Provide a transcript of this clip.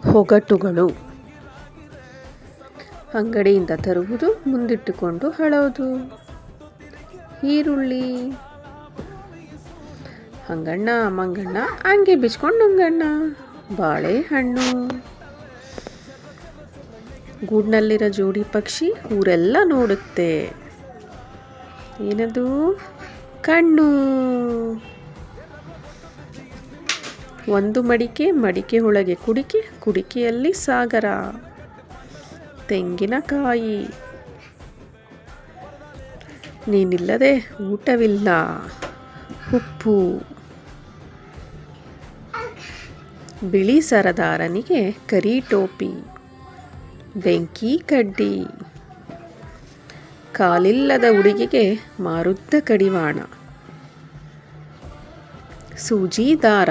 ಹೊಗಟುಗಳು. ಅಂಗಡಿಯಿಂದ ತರುವುದು, ಮುಂದಿಟ್ಟುಕೊಂಡು ಹಳೋದು. ಈರುಳ್ಳಿ. ಹಂಗಣ್ಣ ಮಂಗಣ್ಣ ಅಂಗಿ ಬಿಚ್ಕೊಂಡು ನುಂಗಣ್ಣ. ಬಾಳೆಹಣ್ಣು. ಗೂಡ್ನಲ್ಲಿರೋ ಜೋಡಿ ಪಕ್ಷಿ ಊರೆಲ್ಲ ನೋಡುತ್ತೆ. ಏನದು? ಕಣ್ಣು. ಒಂದು ಮಡಿಕೆ, ಮಡಿಕೆ ಒಳಗೆ ಕುಡಿಕೆ, ಕುಡಿಕೆಯಲ್ಲಿ ಸಾಗರ. ತೆಂಗಿನಕಾಯಿ. ನೀನಿಲ್ಲದೆ ಊಟವಿಲ್ಲ. ಉಪ್ಪು. ಬಿಳಿ ಸರದಾರನಿಗೆ ಕರಿ ಟೋಪಿ. ಬೆಂಕಿ ಕಡ್ಡಿ. ಕಾಲಿಲ್ಲದ ಹುಡುಗಿಗೆ ಮಾರುದ್ದ ಕಡಿವಾಣ. ಸೂಜಿ ದಾರ.